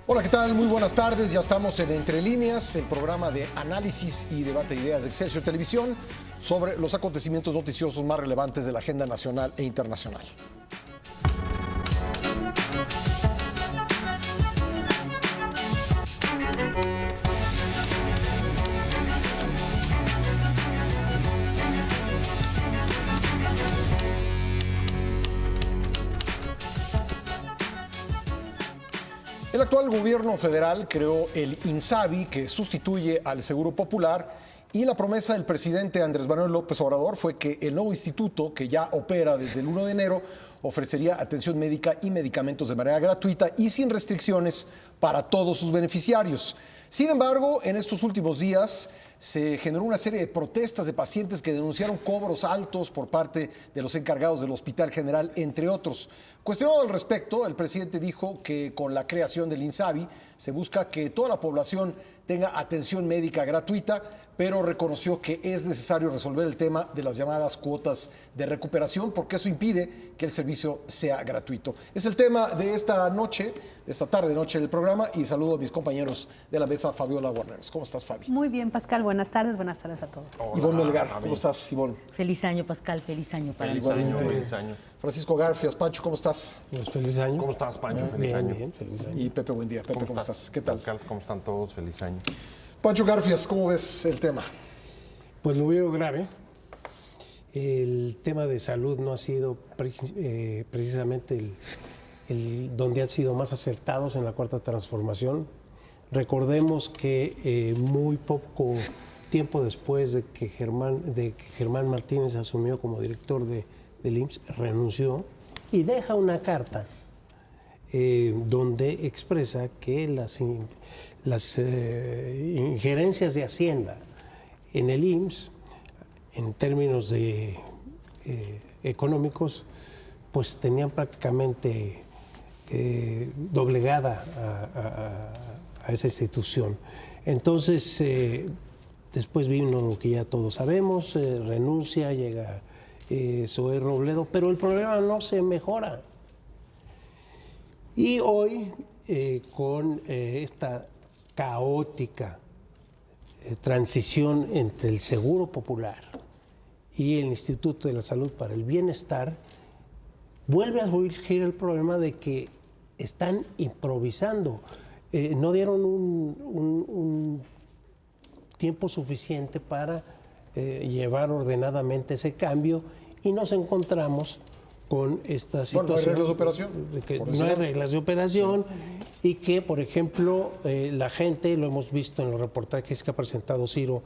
Hola, ¿qué tal? Muy buenas tardes. Ya estamos en Entre Líneas, el programa de análisis y debate de ideas de Excelsior Televisión sobre los acontecimientos noticiosos más relevantes de la agenda nacional e internacional. El actual gobierno federal creó el INSABI, que sustituye al Seguro Popular, y la promesa del presidente Andrés Manuel López Obrador fue que el nuevo instituto, que ya opera desde el 1 de enero, ofrecería atención médica y medicamentos de manera gratuita y sin restricciones para todos sus beneficiarios. Sin embargo, en estos últimos días se generó una serie de protestas de pacientes que denunciaron cobros altos por parte de los encargados del Hospital General, entre otros. Cuestionado al respecto, el presidente dijo que con la creación del INSABI se busca que toda la población tenga atención médica gratuita, pero reconoció que es necesario resolver el tema de las llamadas cuotas de recuperación, porque eso impide que el servicio sea gratuito. Es el tema de esta noche, de esta tarde-noche del programa, y saludo a mis compañeros de la mesa, Fabiola Guarneros. ¿Cómo estás, Fabi? Muy bien, Pascal. Buenas tardes a todos. Hola, Ivonne Melgar, ¿cómo estás, Ivonne? Feliz año, Pascal. Feliz año para feliz todos. año, feliz año. Francisco Garfias, Pancho, ¿cómo estás? Pues feliz año. ¿Cómo estás, Pancho? Feliz bien, año. bien, feliz año. Y Pepe, buen día. Pepe, ¿cómo estás? ¿Qué tal? Pascal, ¿cómo están todos? Feliz año. Pancho Garfias, ¿cómo ves el tema? Pues lo veo grave. El tema de salud no ha sido precisamente el donde han sido más acertados en la Cuarta Transformación. Recordemos que muy poco tiempo después de que Germán Martínez asumió como director del IMSS, renunció y deja una carta donde expresa que las injerencias de Hacienda en el IMSS, en términos económicos, pues tenían prácticamente doblegada a esa institución. Entonces, después vino lo que ya todos sabemos, renuncia, llega Zoé Robledo, pero el problema no se mejora. Y hoy, con esta caótica transición entre el Seguro Popular y el Instituto de la Salud para el Bienestar, vuelve a surgir el problema de que están improvisando. No dieron un tiempo suficiente para llevar ordenadamente ese cambio y nos encontramos con esta situación. No hay reglas de operación. No hay reglas de operación y que, por ejemplo, la gente, lo hemos visto en los reportajes que ha presentado Ciro,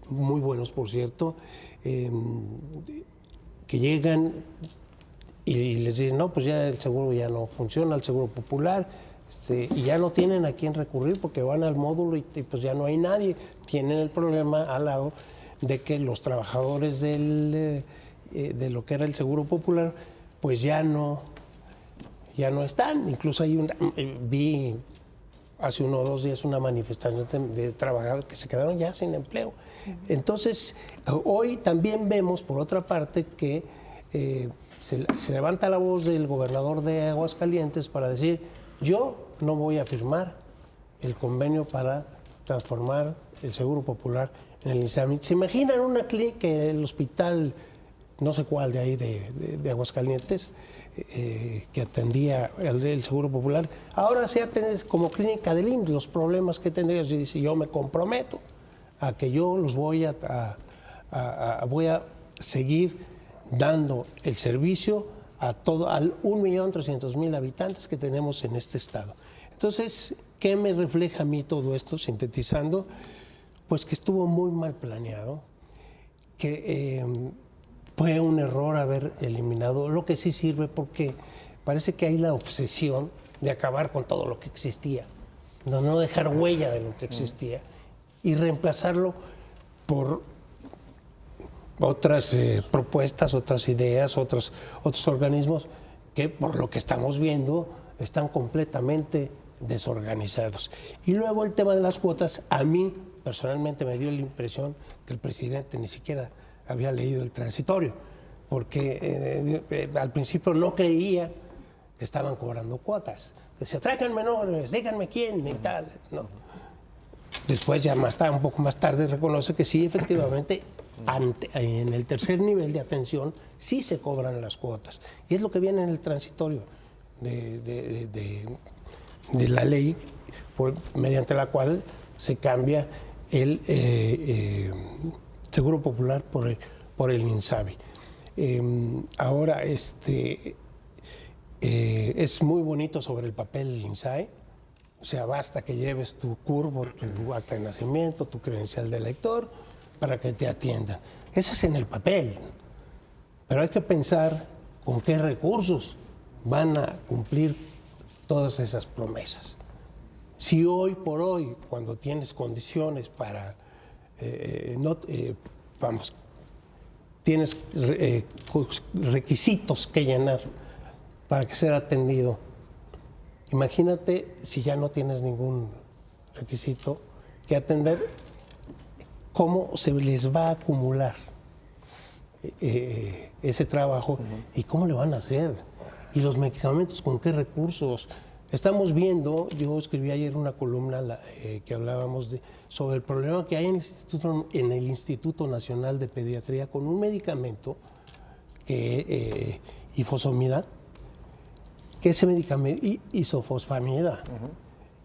muy buenos, por cierto, que llegan y les dicen, no, pues ya el seguro ya no funciona, el Seguro Popular, y ya no tienen a quién recurrir porque van al módulo y pues ya no hay nadie. Tienen el problema al lado de que los trabajadores de lo que era el Seguro Popular, pues ya no están. Incluso vi hace 1 o 2 días una manifestación de trabajadores que se quedaron ya sin empleo. Entonces, hoy también vemos, por otra parte, que se levanta la voz del gobernador de Aguascalientes para decir, yo no voy a firmar el convenio para transformar el Seguro Popular en el INSABI. ¿Se imaginan una clínica, el hospital, no sé cuál de ahí, de Aguascalientes, que atendía el Seguro Popular? Ahora sí tenés como clínica del IMSS los problemas que tendrías. Y dice, yo me comprometo a que yo los voy a seguir dando el servicio al 1.300.000 habitantes que tenemos en este estado. Entonces, ¿qué me refleja a mí todo esto, sintetizando? Pues que estuvo muy mal planeado, que fue un error haber eliminado lo que sí sirve, porque parece que hay la obsesión de acabar con todo lo que existía, no dejar huella de lo que existía y reemplazarlo por otras propuestas, otras ideas, otros organismos que, por lo que estamos viendo, están completamente desorganizados. Y luego el tema de las cuotas, a mí personalmente me dio la impresión que el presidente ni siquiera había leído el transitorio, porque al principio no creía que estaban cobrando cuotas. Decía, traigan menores, díganme quién y tal, ¿no? Después, ya un poco más tarde, reconoce que sí, efectivamente, en el tercer nivel de atención sí se cobran las cuotas. Y es lo que viene en el transitorio de la ley mediante la cual se cambia el Seguro Popular por el INSABI. Ahora, es muy bonito sobre el papel el INSABI. O sea, basta que lleves tu CURP, tu acta de nacimiento, tu credencial de elector, para que te atiendan. Eso es en el papel. Pero hay que pensar con qué recursos van a cumplir todas esas promesas. Si hoy por hoy, cuando tienes condiciones para, tienes requisitos que llenar para que sea atendido, imagínate si ya no tienes ningún requisito que atender, cómo se les va a acumular ese trabajo y cómo le van a hacer. Y los medicamentos, con qué recursos. Estamos viendo, yo escribí ayer una columna que hablábamos sobre el problema que hay en el Instituto Nacional de Pediatría con un medicamento, ifosfamida, que ese medicamento, isofosfamida,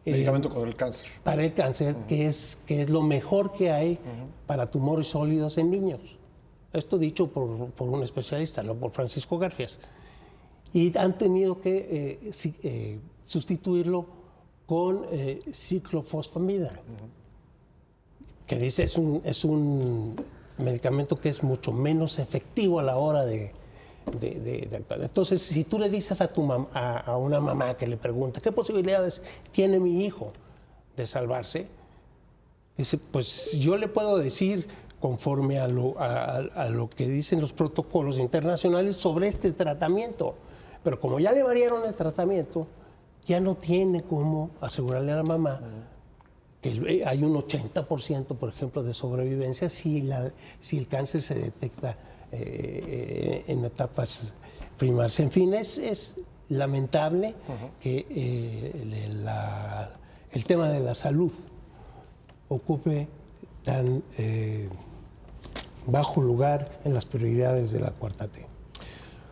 Medicamento contra el cáncer. para el cáncer, que es lo mejor que hay para tumores sólidos en niños. Esto dicho por un especialista, no por Francisco Garfias. Y han tenido que sustituirlo con ciclofosfamida, que dice es un medicamento que es mucho menos efectivo a la hora de actuar. Entonces, si tú le dices a una mamá que le pregunta ¿qué posibilidades tiene mi hijo de salvarse? Dice, pues yo le puedo decir conforme a lo que dicen los protocolos internacionales sobre este tratamiento. Pero como ya le variaron el tratamiento, ya no tiene cómo asegurarle a la mamá que hay un 80%, por ejemplo, de sobrevivencia si el cáncer se detecta en etapas primarias. En fin, es lamentable que el tema de la salud ocupe tan bajo lugar en las prioridades de la Cuarta T.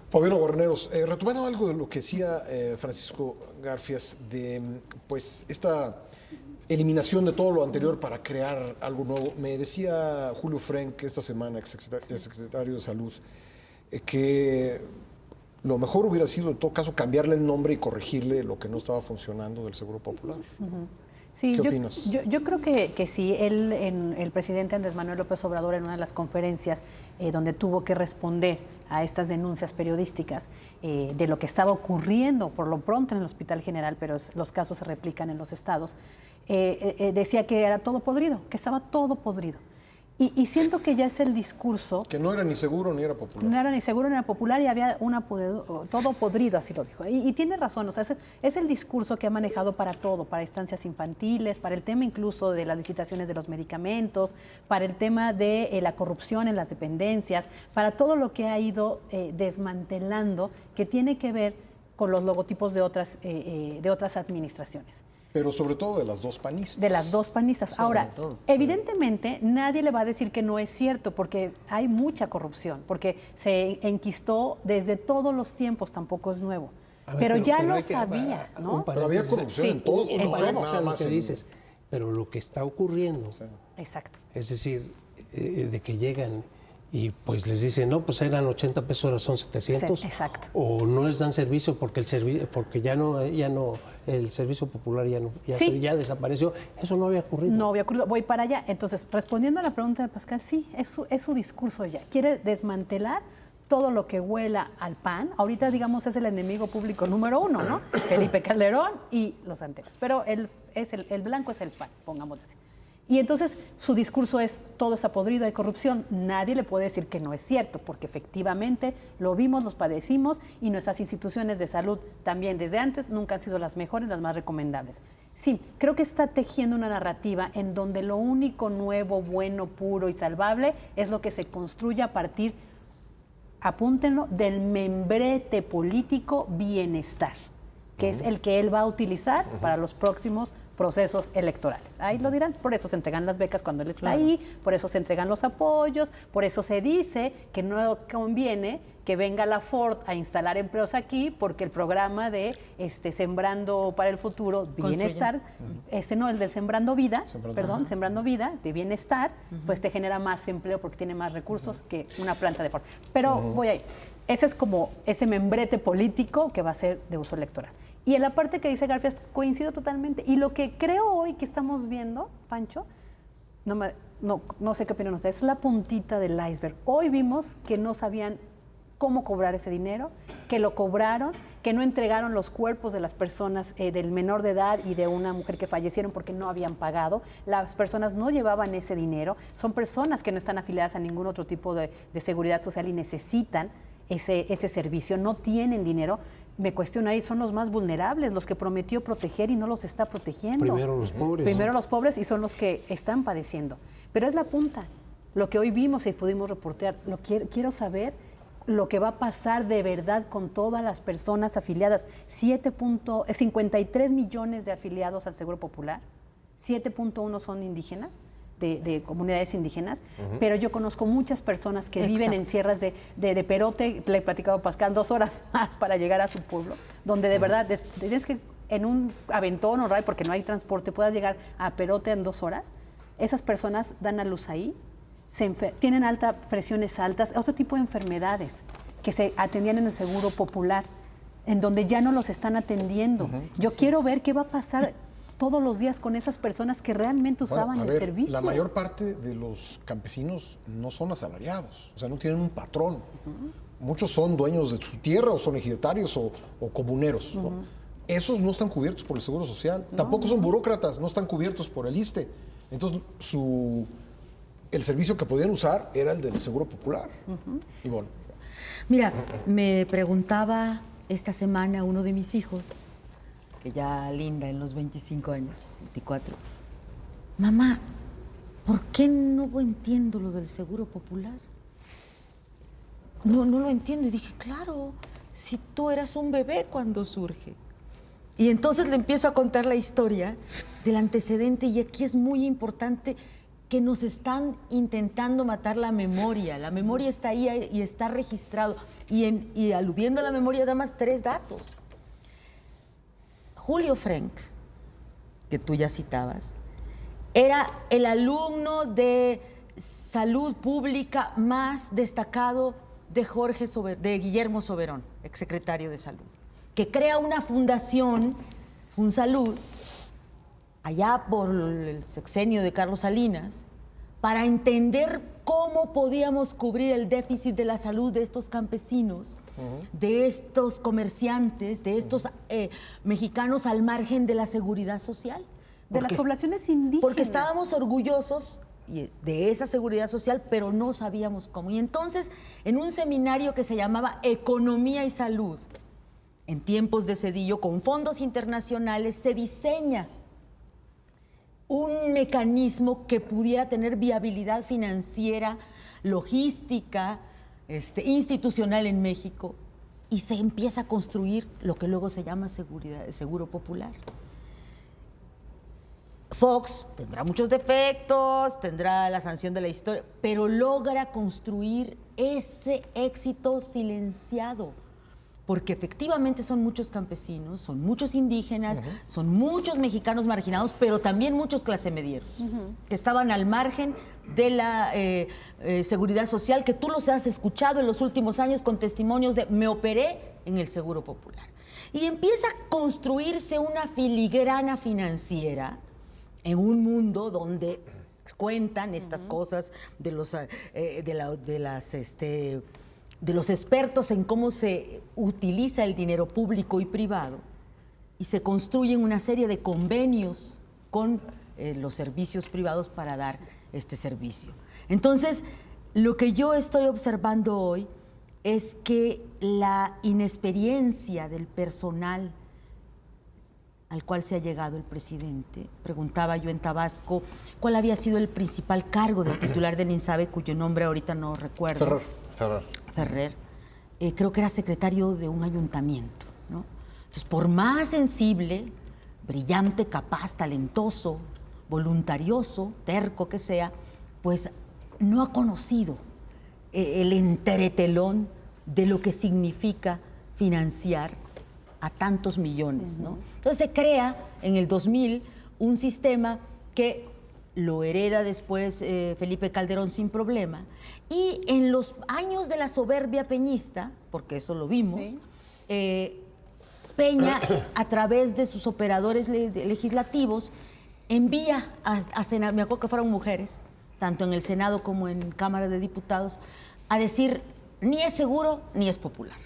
Fabiano Guarneros, retomando algo de lo que decía Francisco Garfias de pues esta eliminación de todo lo anterior para crear algo nuevo, me decía Julio Frenk esta semana, el secretario de Salud, que lo mejor hubiera sido en todo caso cambiarle el nombre y corregirle lo que no estaba funcionando del Seguro Popular. Sí, ¿Qué opinas? Yo creo que sí, el presidente Andrés Manuel López Obrador en una de las conferencias donde tuvo que responder a estas denuncias periodísticas de lo que estaba ocurriendo por lo pronto en el Hospital General, pero los casos se replican en los estados, decía que era todo podrido, que estaba todo podrido. Y siento que ya es el discurso... Que no era ni seguro ni era popular. No era ni seguro ni era popular y había todo podrido, así lo dijo. Y tiene razón, o sea, es el discurso que ha manejado para todo, para instancias infantiles, para el tema incluso de las licitaciones de los medicamentos, para el tema de la corrupción en las dependencias, para todo lo que ha ido desmantelando que tiene que ver con los logotipos de otras administraciones. Pero sobre todo de las dos panistas. De las dos panistas. Ahora, evidentemente, nadie le va a decir que no es cierto, porque hay mucha corrupción, porque se enquistó desde todos los tiempos, tampoco es nuevo. Pero ya lo sabía, ¿no? Pero había corrupción en todo. Nada más que dices, pero lo que está ocurriendo, Exacto. es decir, de que llegan y pues les dicen, no, pues eran 80 pesos, ahora son 700. Sí, exacto. O no les dan servicio porque ya no el servicio popular ya desapareció. Eso no había ocurrido. No había ocurrido. Voy para allá. Entonces, respondiendo a la pregunta de Pascal, sí, es su discurso ya. Quiere desmantelar todo lo que huela al PAN. Ahorita, digamos, es el enemigo público número 1, ¿no? Felipe Calderón y los anteriores. Pero el blanco es el PAN, pongámoslo así. Y entonces su discurso es todo está podrido de corrupción. Nadie le puede decir que no es cierto, porque efectivamente lo vimos, los padecimos y nuestras instituciones de salud también desde antes nunca han sido las mejores, las más recomendables. Sí, creo que está tejiendo una narrativa en donde lo único nuevo, bueno, puro y salvable es lo que se construye a partir apúntenlo, del membrete político bienestar, que es el que él va a utilizar para los próximos procesos electorales. Ahí lo dirán, por eso se entregan las becas cuando él está ahí, por eso se entregan los apoyos, por eso se dice que no conviene que venga la Ford a instalar empleos aquí, porque el programa de Sembrando para el Futuro, Bienestar, no, el del Sembrando Vida, Sembrando Vida, de Bienestar, pues te genera más empleo porque tiene más recursos que una planta de Ford. Pero voy ahí. Ese es como ese membrete político que va a ser de uso electoral. Y en la parte que dice Garfias, coincido totalmente. Y lo que creo hoy que estamos viendo, Pancho, no sé qué opinan ustedes, es la puntita del iceberg. Hoy vimos que no sabían cómo cobrar ese dinero, que lo cobraron, que no entregaron los cuerpos de las personas del menor de edad y de una mujer que fallecieron porque no habían pagado. Las personas no llevaban ese dinero. Son personas que no están afiliadas a ningún otro tipo de seguridad social y necesitan ese servicio, no tienen dinero. Me cuestiono ahí, son los más vulnerables, los que prometió proteger y no los está protegiendo. Primero los pobres. Primero los pobres y son los que están padeciendo. Pero es la punta, lo que hoy vimos y pudimos reportear. Quiero saber lo que va a pasar de verdad con todas las personas afiliadas. 53 millones de afiliados al Seguro Popular, 7.1 son indígenas, de comunidades indígenas, pero yo conozco muchas personas que viven en sierras de Perote, le he platicado a Pascal 2 horas más para llegar a su pueblo, donde de verdad tienes que en un aventón o porque no hay transporte, puedas llegar a Perote en 2 horas. Esas personas dan a luz ahí, tienen presiones altas, otro tipo de enfermedades que se atendían en el Seguro Popular, en donde ya no los están atendiendo. Yo quiero ver qué va a pasar todos los días con esas personas que realmente usaban el servicio. La mayor parte de los campesinos no son asalariados, o sea, no tienen un patrón. Muchos son dueños de su tierra o son ejidatarios o comuneros, ¿no? Esos no están cubiertos por el Seguro Social. Tampoco son burócratas, no están cubiertos por el ISSSTE. Entonces, el servicio que podían usar era el del Seguro Popular. Ivonne. Mira, me preguntaba esta semana uno de mis hijos, que ya linda en los 25 años, 24. Mamá, ¿por qué no entiendo lo del Seguro Popular? No lo entiendo. Y dije, claro, si tú eras un bebé cuando surge. Y entonces le empiezo a contar la historia del antecedente, y aquí es muy importante que nos están intentando matar la memoria. La memoria está ahí y está registrado. Y aludiendo a la memoria, da más 3 datos. Julio Frenk, que tú ya citabas, era el alumno de salud pública más destacado de Guillermo Soberón, exsecretario de Salud, que crea una fundación, Funsalud, allá por el sexenio de Carlos Salinas, para entender cómo podíamos cubrir el déficit de la salud de estos campesinos, de estos comerciantes, de estos mexicanos al margen de la seguridad social. De las poblaciones indígenas. Porque estábamos orgullosos de esa seguridad social, pero no sabíamos cómo. Y entonces, en un seminario que se llamaba Economía y Salud, en tiempos de Zedillo, con fondos internacionales, se diseña un mecanismo que pudiera tener viabilidad financiera, logística, institucional en México, y se empieza a construir lo que luego se llama Seguro Popular. Fox tendrá muchos defectos, tendrá la sanción de la historia, pero logra construir ese éxito silenciado, porque efectivamente son muchos campesinos, son muchos indígenas, son muchos mexicanos marginados, pero también muchos clasemedieros, que estaban al margen de la seguridad social, que tú los has escuchado en los últimos años con testimonios de me operé en el Seguro Popular. Y empieza a construirse una filigrana financiera en un mundo donde cuentan estas cosas de los expertos en cómo se utiliza el dinero público y privado, y se construyen una serie de convenios con los servicios privados para dar este servicio. Entonces, lo que yo estoy observando hoy es que la inexperiencia del personal al cual se ha llegado el presidente, preguntaba yo en Tabasco cuál había sido el principal cargo del titular del INSABI, cuyo nombre ahorita no recuerdo. Ferrer. Ferrer. creo que era secretario de un ayuntamiento, ¿no? Entonces, por más sensible, brillante, capaz, talentoso, voluntarioso, terco que sea, pues no ha conocido el entretelón de lo que significa financiar a tantos millones, ¿no? Entonces se crea en el 2000 un sistema que lo hereda después Felipe Calderón sin problema, y en los años de la soberbia peñista, porque eso lo vimos, Peña, a través de sus operadores legislativos, envía a Senado, me acuerdo que fueron mujeres, tanto en el Senado como en Cámara de Diputados, a decir, ni es seguro ni es popular,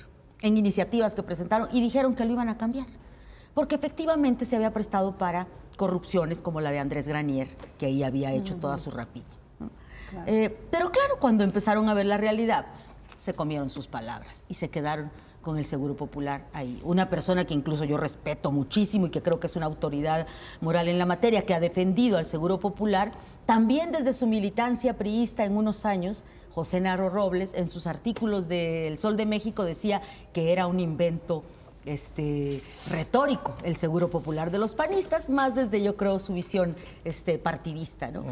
en iniciativas que presentaron, y dijeron que lo iban a cambiar, porque efectivamente se había prestado para corrupciones como la de Andrés Granier, que ahí había hecho toda su rapiña, ¿no? Claro. Pero claro, cuando empezaron a ver la realidad, pues, se comieron sus palabras y se quedaron con el Seguro Popular ahí. Una persona que incluso yo respeto muchísimo y que creo que es una autoridad moral en la materia, que ha defendido al Seguro Popular, también desde su militancia priista en unos años, José Narro Robles, en sus artículos de El Sol de México, decía que era un invento retórico el Seguro Popular de los panistas, más desde, yo creo, su visión partidista, ¿no?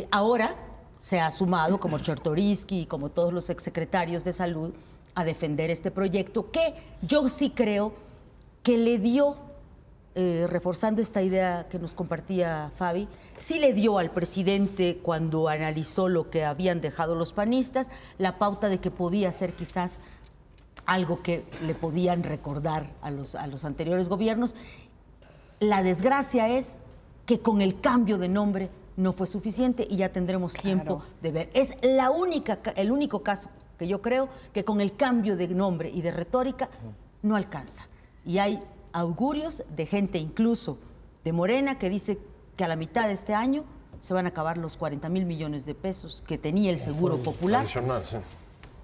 Ahora se ha sumado, como Chertoriski y como todos los exsecretarios de Salud, a defender este proyecto, que yo sí creo que le dio, reforzando esta idea que nos compartía Fabi, sí le dio al presidente, cuando analizó lo que habían dejado los panistas, la pauta de que podía ser quizás algo que le podían recordar a los anteriores gobiernos. La desgracia es que con el cambio de nombre no fue suficiente y ya tendremos tiempo de ver. Es el único caso que yo creo que con el cambio de nombre y de retórica no alcanza. Y hay augurios de gente incluso de Morena que dice que a la mitad de este año se van a acabar los 40,000 millones de pesos que tenía el Seguro Popular. Adicional, sí.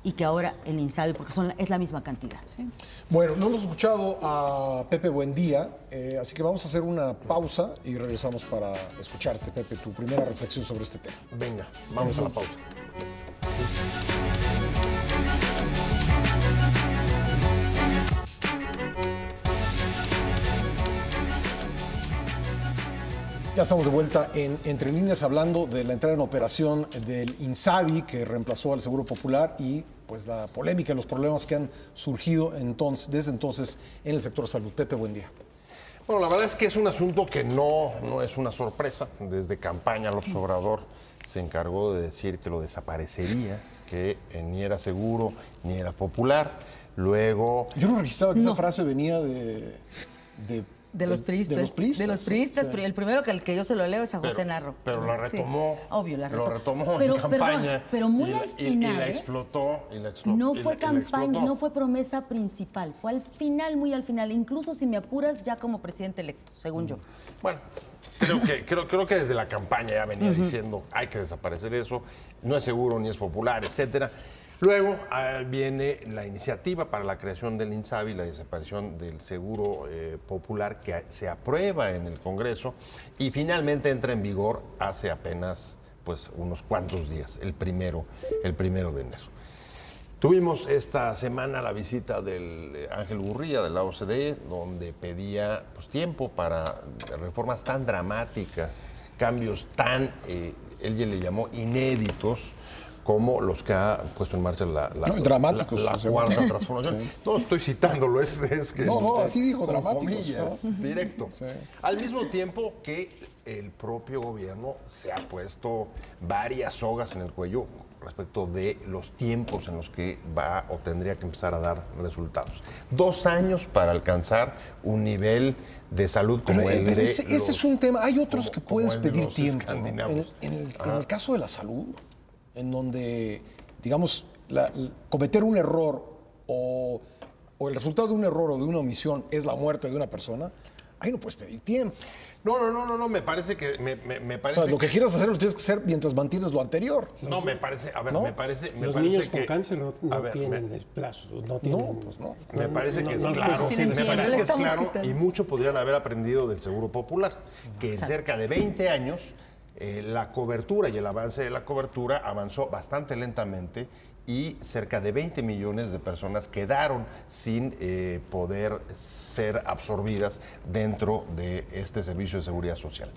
Y que ahora el INSABI, porque es la misma cantidad. Sí. Bueno, no hemos escuchado a Pepe Buendía, así que vamos a hacer una pausa y regresamos para escucharte, Pepe, tu primera reflexión sobre este tema. Venga, vamos a la pausa. Ya estamos de vuelta en Entre Líneas, hablando de la entrada en operación del INSABI, que reemplazó al Seguro Popular, y pues la polémica y los problemas que han surgido desde entonces en el sector salud. Pepe, buen día. Bueno, la verdad es que es un asunto que no es una sorpresa. Desde campaña López Obrador se encargó de decir que lo desaparecería, que ni era seguro ni era popular. Luego... Yo no registraba que esa frase venía de los priistas. De los priistas. De los priistas. Sí. El primero que yo se lo leo es a José Narro. Pero la retomó. Sí, obvio, la retomó. Lo retomó en campaña. Pero muy al final. Y la explotó. No fue campaña, no fue promesa principal. Fue al final, muy al final. Incluso, si me apuras, ya como presidente electo, según yo. Bueno, creo que desde la campaña ya venía diciendo hay que desaparecer eso. No es seguro ni es popular, etcétera. Luego viene la iniciativa para la creación del INSABI, la desaparición del Seguro Popular, que se aprueba en el Congreso y finalmente entra en vigor hace apenas pues unos cuantos días, el primero de enero. Tuvimos esta semana la visita del Ángel Gurría de la OCDE, donde pedía pues, tiempo para reformas tan dramáticas, cambios tan, él ya le llamó inéditos, como los que ha puesto en marcha la cuarta transformación. Sí. No estoy citándolo, es que... No, así dijo, dramáticos. ¿no? Directo. Sí. Al mismo tiempo que el propio gobierno se ha puesto varias sogas en el cuello respecto de los tiempos en los que va o tendría que empezar a dar resultados. 2 años para alcanzar un nivel de salud como el de ese es un tema. Hay otros que puedes pedir tiempo. En el caso de la salud, en donde, digamos, cometer un error o el resultado de un error o de una omisión es la muerte de una persona, ahí no puedes pedir tiempo. No, me parece que... o sea, lo que quieras hacer lo tienes que hacer mientras mantienes lo anterior. No, me parece... A ver, ¿no? me parece los parece niños que, con cáncer no tienen plazo. No, pues no. Me parece que es claro. Me parece que es claro y mucho podrían haber aprendido del Seguro Popular, que en cerca de 20 años... la cobertura y el avance de la cobertura avanzó bastante lentamente y cerca de 20 millones de personas quedaron sin poder ser absorbidas dentro de este servicio de seguridad social.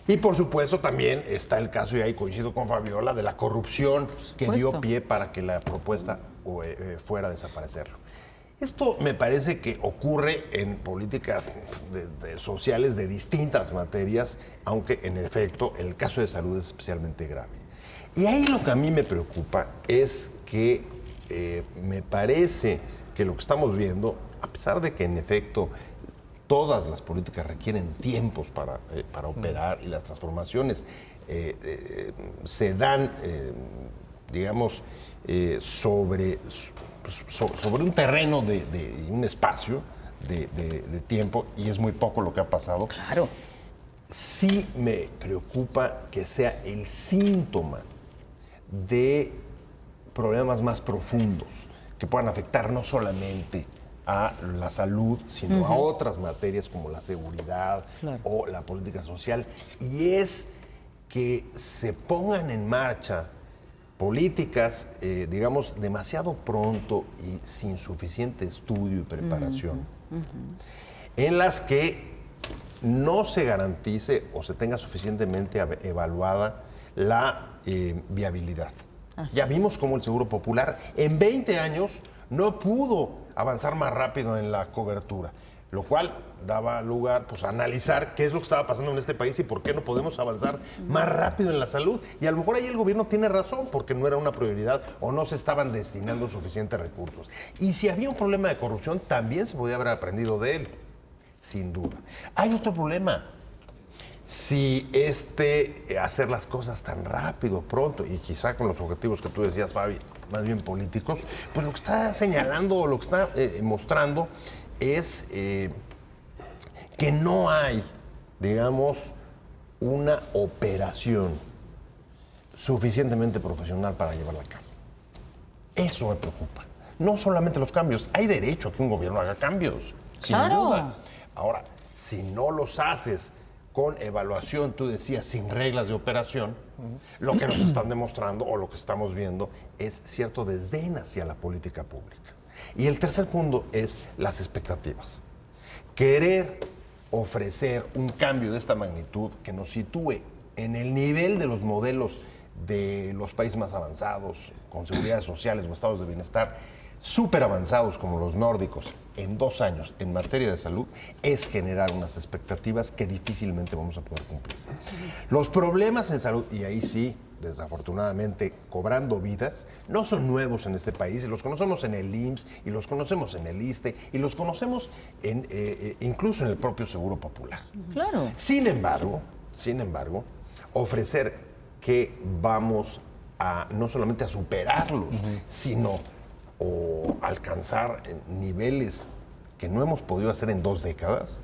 Y por supuesto también está el caso, y ahí coincido con Fabiola, de la corrupción que dio pie para que la propuesta fuera a desaparecerlo. Esto me parece que ocurre en políticas sociales de distintas materias, aunque en efecto el caso de salud es especialmente grave. Y ahí lo que a mí me preocupa es que me parece que lo que estamos viendo, a pesar de que en efecto todas las políticas requieren tiempos para operar y las transformaciones se dan, digamos, sobre un terreno de un espacio de tiempo, y es muy poco lo que ha pasado. Claro. Sí me preocupa que sea el síntoma de problemas más profundos que puedan afectar no solamente a la salud, sino a otras materias como la seguridad o la política social, y es que se pongan en marcha políticas, digamos, demasiado pronto y sin suficiente estudio y preparación, en las que no se garantice o se tenga suficientemente evaluada la viabilidad. Ya vimos cómo el Seguro Popular en 20 años no pudo avanzar más rápido en la cobertura, lo cual daba lugar pues, a analizar qué es lo que estaba pasando en este país y por qué no podemos avanzar más rápido en la salud. Y a lo mejor ahí el gobierno tiene razón, porque no era una prioridad o no se estaban destinando suficientes recursos. Y si había un problema de corrupción, también se podía haber aprendido de él, sin duda. Hay otro problema. Si hacer las cosas tan rápido, pronto, y quizá con los objetivos que tú decías, Fabi, más bien políticos, pues lo que está señalando, lo que está mostrando es que no hay, digamos, una operación suficientemente profesional para llevarla a cabo. Eso me preocupa. No solamente los cambios, hay derecho a que un gobierno haga cambios, sin duda. Ahora, si no los haces con evaluación, tú decías, sin reglas de operación, lo que nos están demostrando o lo que estamos viendo es cierto desdén hacia la política pública. Y el tercer punto es las expectativas. Querer ofrecer un cambio de esta magnitud que nos sitúe en el nivel de los modelos de los países más avanzados, con seguridades sociales o estados de bienestar súper avanzados como los nórdicos en 2 años en materia de salud, es generar unas expectativas que difícilmente vamos a poder cumplir. Los problemas en salud, y ahí sí, desafortunadamente, cobrando vidas, no son nuevos en este país, y los conocemos en el IMSS, y los conocemos en el ISSSTE, y los conocemos incluso en el propio Seguro Popular. Claro. Sin embargo, ofrecer que vamos a no solamente a superarlos, sino o alcanzar niveles que no hemos podido hacer en 2 décadas,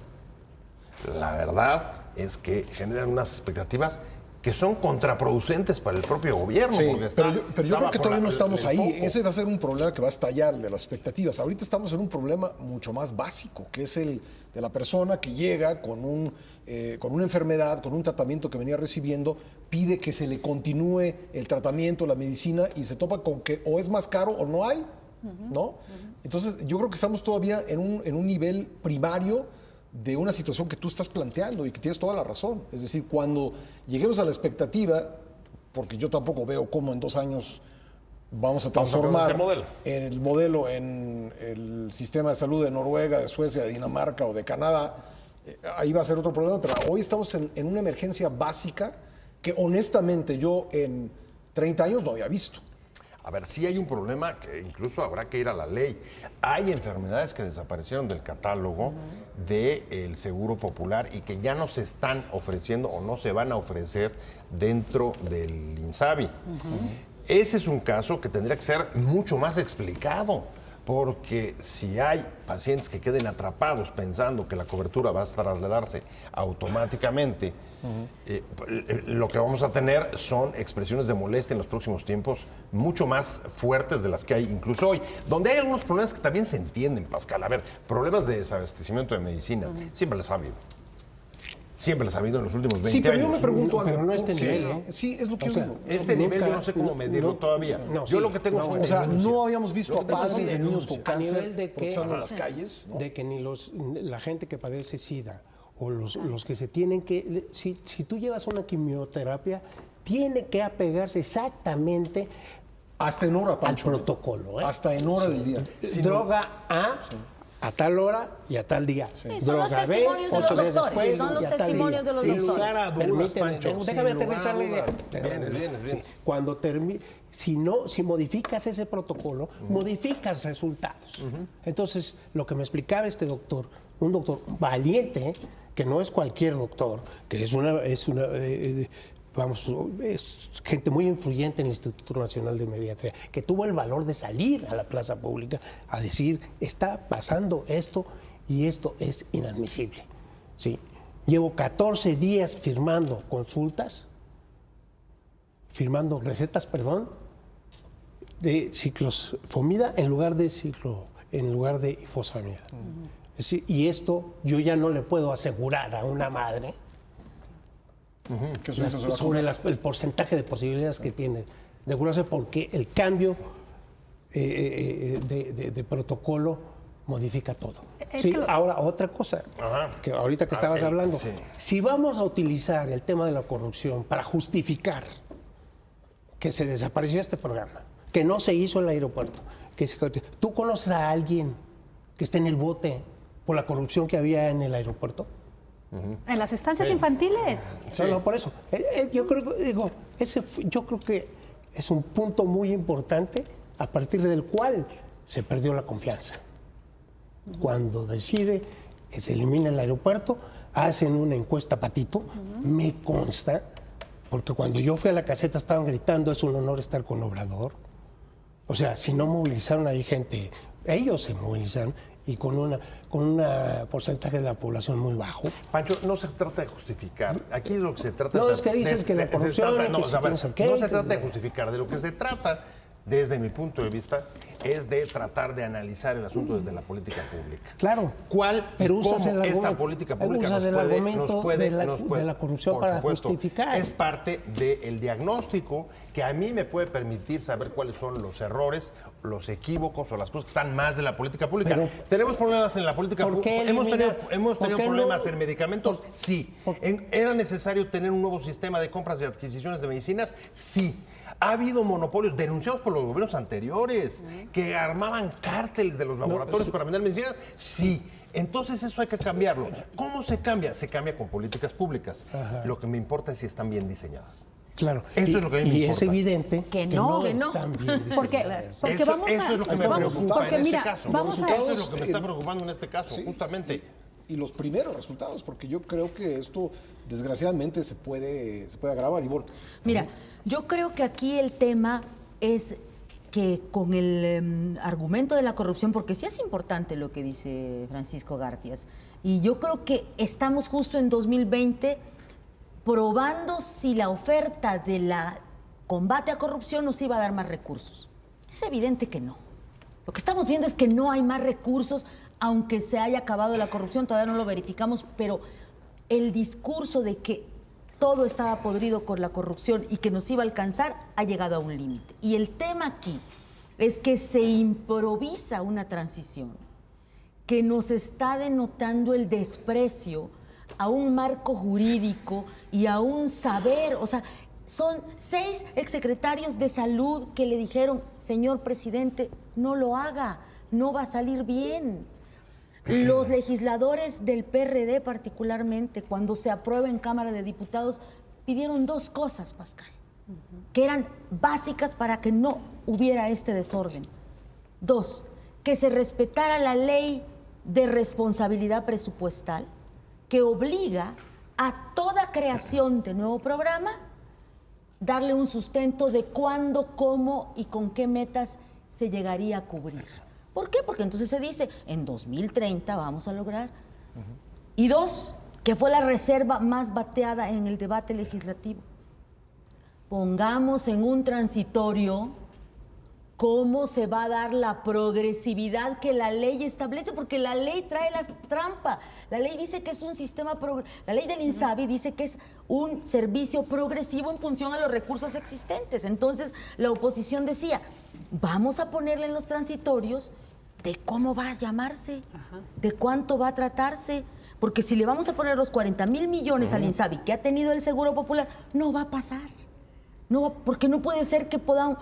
la verdad es que generan unas expectativas que son contraproducentes para el propio gobierno. Sí, porque está, pero yo creo que todavía no estamos ahí. foco. Ese va a ser un problema que va a estallar, el de las expectativas. Ahorita estamos en un problema mucho más básico, que es el de la persona que llega con una enfermedad, con un tratamiento que venía recibiendo, pide que se le continúe el tratamiento, la medicina, y se topa con que o es más caro o no hay, ¿no? Entonces, yo creo que estamos todavía en un nivel primario de una situación que tú estás planteando y que tienes toda la razón. Es decir, cuando lleguemos a la expectativa, porque yo tampoco veo cómo en 2 años vamos a transformar el modelo en el sistema de salud de Noruega, de Suecia, de Dinamarca o de Canadá, ahí va a ser otro problema, pero hoy estamos en una emergencia básica que honestamente yo en 30 años no había visto. A ver, sí hay un problema que incluso habrá que ir a la ley. Hay enfermedades que desaparecieron del catálogo del Seguro Popular y que ya no se están ofreciendo o no se van a ofrecer dentro del INSABI. Ese es un caso que tendría que ser mucho más explicado, porque si hay pacientes que queden atrapados pensando que la cobertura va a trasladarse automáticamente, lo que vamos a tener son expresiones de molestia en los próximos tiempos mucho más fuertes de las que hay incluso hoy, donde hay algunos problemas que también se entienden, Pascal. A ver, problemas de desabastecimiento de medicinas, siempre los ha habido. Siempre las ha habido en los últimos 20 Sí, pero años. yo me pregunto algo. Pero no este Sí, nivel, ¿eh? Sí, es lo que O sea, digo. Este nivel yo no sé cómo medirlo todavía. no, Yo sí. lo que tengo No, son O sea, denuncias. no habíamos visto Lo a que tengo son padres de niños con denuncias. A cáncer nivel de que- protestando en las calles, ¿no? De que ni la gente que padece SIDA o los que se tienen que... Si tú llevas una quimioterapia, tiene que apegarse exactamente Hasta en hora, al Pancho. protocolo. ¿eh? Hasta en hora del día. Droga A tal hora y a tal día. Sí, son los Droga B, testimonios de los 8 días doctores, después son los y a tal testimonios día. de los Sin doctores. lugar a dudas, Permíteme, Pancho. déjame sin aterrizar la lugar a idea. dudas. Vienes. Cuando si modificas ese protocolo, modificas resultados. Entonces, lo que me explicaba este doctor, un doctor valiente, que no es cualquier doctor, que es gente muy influyente en el Instituto Nacional de Pediatría, que tuvo el valor de salir a la plaza pública a decir, está pasando esto y esto es inadmisible. ¿Sí? Llevo 14 días firmando recetas, de ciclofosfamida en lugar de ifosfamida. Es decir, y esto yo ya no le puedo asegurar a una madre Que su hijo se va a sobre curar. el porcentaje de posibilidades que tiene de curarse, porque el cambio de protocolo modifica todo. Es Sí, que ahora, otra cosa, que ahorita que estabas hablando, sí. si vamos a utilizar el tema de la corrupción para justificar que se desapareció este programa, que no se hizo el aeropuerto, ¿tú conoces a alguien que esté en el bote por la corrupción que había en el aeropuerto? En las estancias infantiles. No, por eso. Yo creo que es un punto muy importante a partir del cual se perdió la confianza. Cuando decide que se elimina el aeropuerto, hacen una encuesta patito, me consta, porque cuando yo fui a la caseta estaban gritando, es un honor estar con Obrador. O sea, si no movilizaron ahí gente, ellos se movilizaron y con un porcentaje de la población muy bajo. Pancho, no se trata de justificar. Aquí lo que se trata No, es que dices que la corrupción, no, que si quién sabe qué, no se que- trata de justificar. De lo que se trata, desde mi punto de vista, es de tratar de analizar el asunto desde la política pública. Claro. ¿Cuál Pero y usas cómo el esta argumento- política pública usas el argumento de la corrupción por para supuesto, justificar. es parte del diagnóstico que a mí me puede permitir saber cuáles son los errores, los equívocos o las cosas que están más de la política pública. Pero- ¿Tenemos problemas en la política ¿Por qué pública? Hemos tenido ¿por qué problemas no? en medicamentos, sí. ¿Era necesario tener un nuevo sistema de compras y adquisiciones de medicinas? Sí. Ha habido monopolios denunciados por los gobiernos anteriores que armaban cárteles de los laboratorios para vender medicinas. Sí. Entonces eso hay que cambiarlo. ¿Cómo se cambia? Se cambia con políticas públicas. Lo que me importa es si están bien diseñadas. Claro. Eso es lo que a mí me Y es importa. evidente Que no. están bien Porque diseñadas. Eso, vamos a... eso es lo que me vamos- preocupa porque en mira, este caso. vamos a... Eso es lo que me está preocupando en este caso, Sí. justamente. Y los primeros resultados, porque yo creo que esto, desgraciadamente, se puede agravar. Ivonne. Mira, yo creo que aquí el tema es que con el argumento de la corrupción, porque sí es importante lo que dice Francisco Garfias, y yo creo que estamos justo en 2020 probando si la oferta de la combate a corrupción nos iba a dar más recursos. Es evidente que no. Lo que estamos viendo es que no hay más recursos, aunque se haya acabado la corrupción, todavía no lo verificamos, pero el discurso de que todo estaba podrido con la corrupción y que nos iba a alcanzar ha llegado a un límite. Y el tema aquí es que se improvisa una transición que nos está denotando el desprecio a un marco jurídico y a un saber, o sea, son 6 exsecretarios de salud que le dijeron, señor presidente, no lo haga, no va a salir bien. Los legisladores del PRD particularmente, cuando se aprueba en Cámara de Diputados, pidieron 2 cosas, Pascal, que eran básicas para que no hubiera este desorden. 2, que se respetara la ley de responsabilidad presupuestal, que obliga a toda creación de nuevo programa darle un sustento de cuándo, cómo y con qué metas se llegaría a cubrir. ¿Por qué? Porque entonces se dice, en 2030 vamos a lograr. Y 2, que fue la reserva más bateada en el debate legislativo. Pongamos en un transitorio ¿cómo se va a dar la progresividad que la ley establece? Porque la ley trae la trampa. La ley dice que es un sistema, la ley del INSABI dice que es un servicio progresivo en función a los recursos existentes. Entonces, la oposición decía, vamos a ponerle en los transitorios de cómo va a llamarse, de cuánto va a tratarse. Porque si le vamos a poner los 40,000 millones al INSABI que ha tenido el Seguro Popular, no va a pasar. No va, porque no puede ser que puedan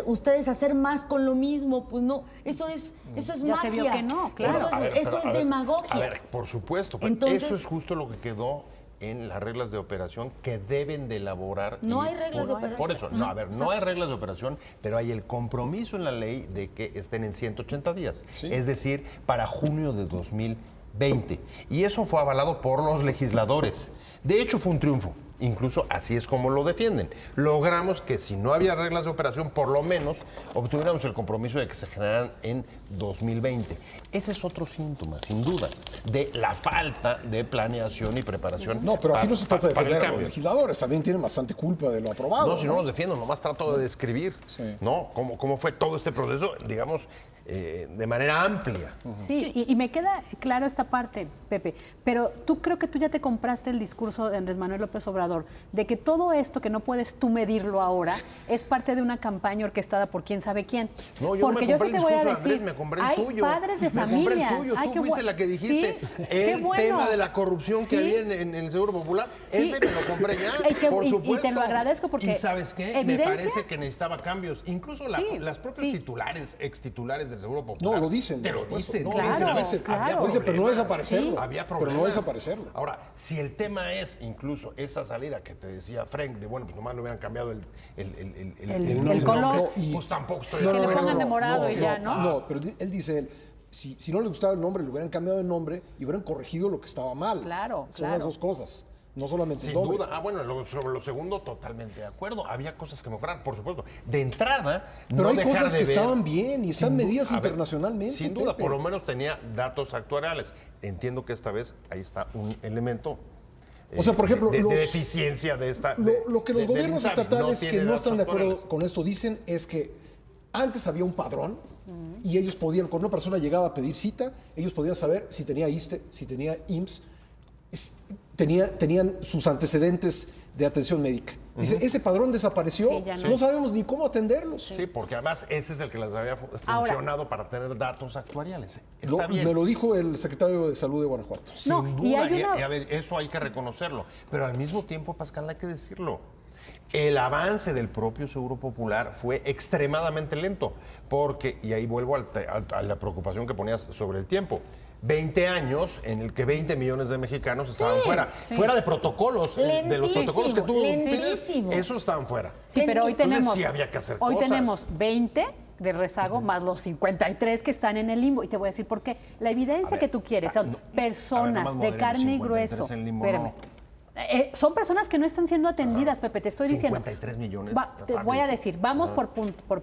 ustedes hacer más con lo mismo. Pues no, eso es ya magia. se vio que no, claro. Eso es demagogia. A ver, por supuesto, pero Entonces, eso es justo lo que quedó en las reglas de operación que deben de elaborar. No hay reglas de operación. Por eso, no hay reglas de operación, pero hay el compromiso en la ley de que estén en 180 días. Sí. Es decir, para junio de 2020. Y eso fue avalado por los legisladores. De hecho, fue un triunfo. Incluso así es como lo defienden. Logramos que si no había reglas de operación, por lo menos obtuviéramos el compromiso de que se generaran en 2020. Ese es otro síntoma, sin duda, de la falta de planeación y preparación. No, pero aquí no se trata de para el defender a los cambio. legisladores, también tienen bastante culpa de lo aprobado. No, si no los defiendo, nomás trato de describir, Sí. ¿no? Cómo fue todo este proceso, digamos, de manera amplia. Sí, y me queda claro esta parte, Pepe, pero creo que tú ya te compraste el discurso de Andrés Manuel López Obrador, de que todo esto que no puedes tú medirlo ahora es parte de una campaña orquestada por quién sabe quién. No, yo Porque no me compré sí el te voy a discurso de decir, Andrés, me compré el hay tuyo. padres de Me compré el familias. tuyo, Ay, tú qué fuiste la que dijiste Sí, el qué bueno. tema de la corrupción que Sí. había en el Seguro Popular. Sí. Ese me lo compré ya, por y supuesto. te lo agradezco porque ¿Y sabes qué? Me evidencias- parece que necesitaba cambios. Incluso Sí, las propios sí. titulares, extitulares del Seguro Popular. No, lo dicen, Te por lo supuesto. dicen. No, Claro, dicen, a veces claro. había Dice, pero no problemas. desaparecerlo. Había Pero problemas. no desaparecerlo. Ahora, si el tema es incluso esa salida que te decía Frank, de bueno, pues nomás le hubieran cambiado el el color. No, y- pues tampoco estoy Que de le acuerdo. pongan de morado y ya, ¿no? No, pero él dice, si no le gustaba el nombre, le hubieran cambiado el nombre y hubieran corregido lo que estaba mal. Claro, Son claro. las dos cosas, no solamente Sin el nombre. duda. Bueno, sobre lo segundo, totalmente de acuerdo. Había cosas que mejorar, por supuesto. De entrada, Pero no hay dejar cosas de que ver- estaban bien y están Sin du- medidas a ver, internacionalmente, Sin duda, Pepe. por lo menos tenía datos actuariales. Entiendo que esta vez ahí está un elemento. O sea, por ejemplo, de los- deficiencia de esta. Lo que los del gobiernos INSABI, estatales tiene que no datos están de acuerdo actuariales. con esto dicen es que antes había un padrón y ellos podían, cuando una persona llegaba a pedir cita, ellos podían saber si tenía ISSSTE, si tenía IMSS, tenían sus antecedentes de atención médica. Dice, ese padrón desapareció, Sí, ya no. no sabemos ni cómo atenderlos. Sí, porque además ese es el que les había funcionado para tener datos actuariales. Está bien. Me lo dijo el secretario de Salud de Guanajuato. Sin No, duda, y hay una- a ver, eso hay que reconocerlo. Pero al mismo tiempo, Pascal, hay que decirlo. El avance del propio Seguro Popular fue extremadamente lento, porque, y ahí vuelvo a la preocupación que ponías sobre el tiempo, 20 años en el que 20 millones de mexicanos estaban fuera de protocolos, de los protocolos que tú pides, lentísimo. esos estaban fuera. Sí, pero hoy Entonces, tenemos, sí había que hacer hoy cosas. tenemos 20 de rezago más los 53 que están en el limbo. Y te voy a decir por qué. La evidencia ver, que tú quieres son no, a ver, personas nomás de moderemos, carne y 53 grueso. en limbo, Espérame. no. Son personas que no están siendo atendidas, Pepe, te estoy diciendo. 53 millones, Te Fabi. voy a decir, vamos por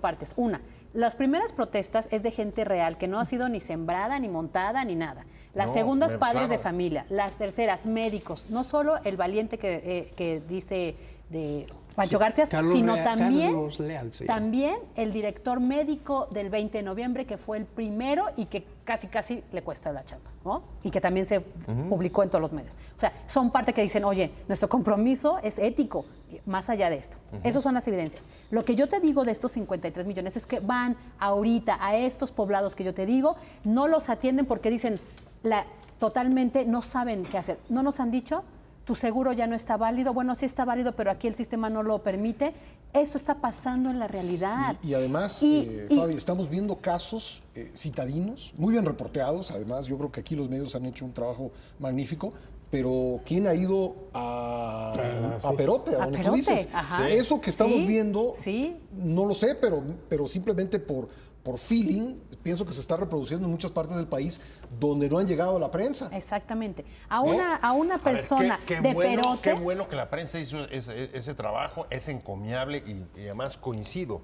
partes. Una, las primeras protestas es de gente real, que no ha sido ni sembrada, ni montada, ni nada. Las No, segundas, padres de claro. familia. Las terceras, médicos. No solo el valiente que dice de Pancho Garfias, Carlos sino Leal- también, Carlos Leal, sí. también el director médico del 20 de noviembre, que fue el primero y que casi le cuesta la chamba, ¿no? Y que también se publicó en todos los medios. O sea, son parte que dicen, oye, nuestro compromiso es ético, más allá de esto. Esas son las evidencias. Lo que yo te digo de estos 53 millones es que van ahorita a estos poblados que yo te digo, no los atienden porque dicen, totalmente no saben qué hacer. No nos han dicho, tu seguro ya no está válido. Bueno, sí está válido, pero aquí el sistema no lo permite. Eso está pasando en la realidad. Y además, Y- Fabi, estamos viendo casos citadinos, muy bien reporteados. Además, yo creo que aquí los medios han hecho un trabajo magnífico. Pero ¿quién ha ido a Perote, a A donde tú Perote, dices? ajá. Eso que estamos Sí, viendo, sí. no lo sé, pero simplemente por feeling, pienso que se está reproduciendo en muchas partes del país donde no han llegado a la prensa. Exactamente. A una A ver, persona qué de bueno, Perote. Qué bueno que la prensa hizo ese trabajo, es encomiable y además coincido.